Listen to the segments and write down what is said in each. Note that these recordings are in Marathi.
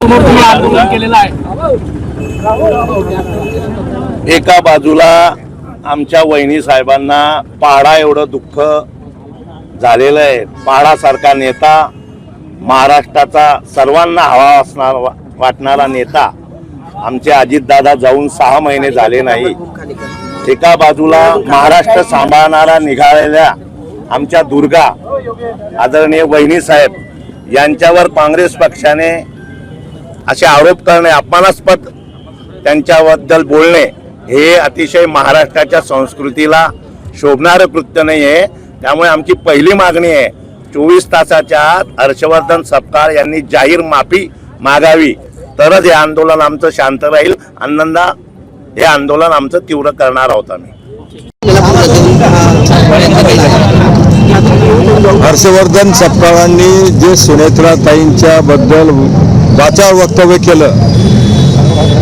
आंदोलन केलेलं आहे। एका बाजूला आमच्या वहिनी साहेबांना पहाडा एवढं दुःख झालेलं आहे। पहाडासारखा नेता, महाराष्ट्राचा सर्वांना हवा वाटणारा नेता आमचे अजितदादा जाऊन 6 महिने झाले नाही। एका बाजूला महाराष्ट्र सांभाळणारा निघालेल्या आमच्या दुर्गा आदरणीय वहिनी साहेब यांच्यावर काँग्रेस पक्षाने असे आरोप करणे, अपमानास्पद त्यांच्याबद्दल बोलणे हे अतिशय महाराष्ट्राच्या संस्कृतीला शोभणारं कृत्य नाही आहे। त्यामुळे आमची पहिली मागणी आहे, 24 तासाच्या आत हर्षवर्धन सपकाळ यांनी जाहीर माफी मागावी, तरच हे आंदोलन आमचं शांत राहील। अन्यथा हे आंदोलन आमचं तीव्र करणार आहोत आम्ही। हर्षवर्धन सपकाळांनी जे सुनेत्राताईंच्या बद्दल वाचाळ वक्तव्य केलं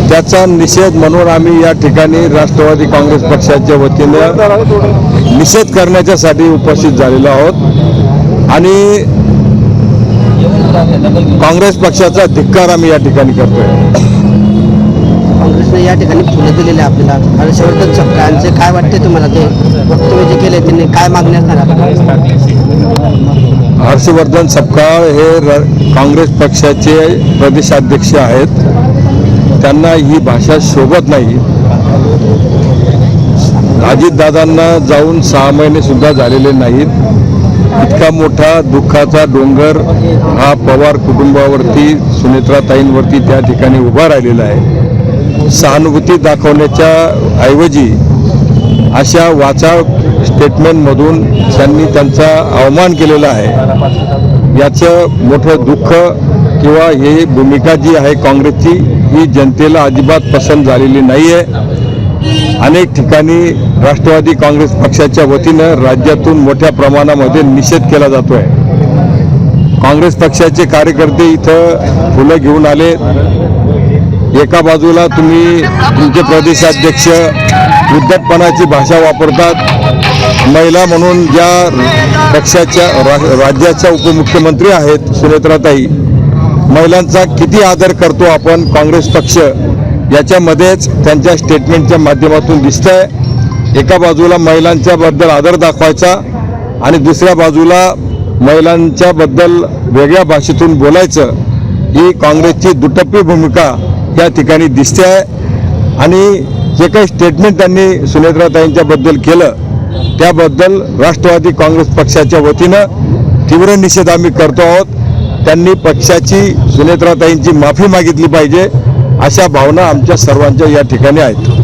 त्याचा निषेध म्हणून आम्ही या ठिकाणी राष्ट्रवादी काँग्रेस पक्षाच्या वतीने निषेध करण्यासाठी उपस्थित झालेलो आहोत आणि काँग्रेस पक्षाचा धिक्कार आम्ही या ठिकाणी करतोय। काँग्रेसने या ठिकाणी फुलं दिलेले आपल्याला, हर्षवर्धन सपकाळांचे काय वाटते तुम्हाला? ते वक्तव्य जे केले त्यांनी काय मागणी असणार? हर्षवर्धन सपकाळ हे काँग्रेस पक्षाचे प्रदेशाध्यक्ष आहेत, त्यांना ही भाषा शोभत नाही। अजितदादांना जाऊन 6 महिने सुद्धा झालेले नाहीत। इतका मोठा दुःखाचा डोंगर हा पवार कुटुंबावरती, सुनेत्राताईंवरती त्या ठिकाणी उभा राहिलेला आहे। सहानुभूती दाखवण्याच्या ऐवजी अशा वाचाळ स्टेटमेंटमधून त्यांनी त्यांचा अवमान केलेला आहे। याचं मोठं दुःख किंवा ही भूमिका जी आहे काँग्रेसची ही जनतेला अजिबात पसंत झालेली नाही आहे। अनेक ठिकाणी राष्ट्रवादी काँग्रेस पक्षाच्या वतीनं राज्यातून मोठ्या प्रमाणामध्ये निषेध केला जातो आहे। काँग्रेस पक्षाचे कार्यकर्ते इथं फुलं घेऊन आले। एका बाजूला तुम्ही तुमचे प्रदेशाध्यक्ष उद्धटपणाची भाषा वापरतात। महिला म्हणून ज्या पक्षाच्या राज्याच्या उपमुख्यमंत्री आहेत सुनेत्राताई, महिलांचा किती आदर करतो आपण काँग्रेस पक्ष याच्यामध्येच त्यांच्या स्टेटमेंटच्या माध्यमातून दिसतंय। एका बाजूला महिलांच्या बद्दल आदर दाखवायचा आणि दुसऱ्या बाजूला महिलांच्या बद्दल वेगळ्या भाषेतून बोलायचं, ही काँग्रेसची दुटप्पी भूमिका या ठिकाणी दिसते आहे। आणि जे काही स्टेटमेंट त्यांनी सुनेत्राताईंच्या बद्दल केलं त्याबद्दल राष्ट्रवादी काँग्रेस पक्षाच्या वतीनं तीव्र निषेध आम्ही करतो आहोत। त्यांनी पक्षाची, सुनेत्राताईंची माफी मागितली पाहिजे अशा भावना आमच्या सर्वांच्या या ठिकाणी आहेत।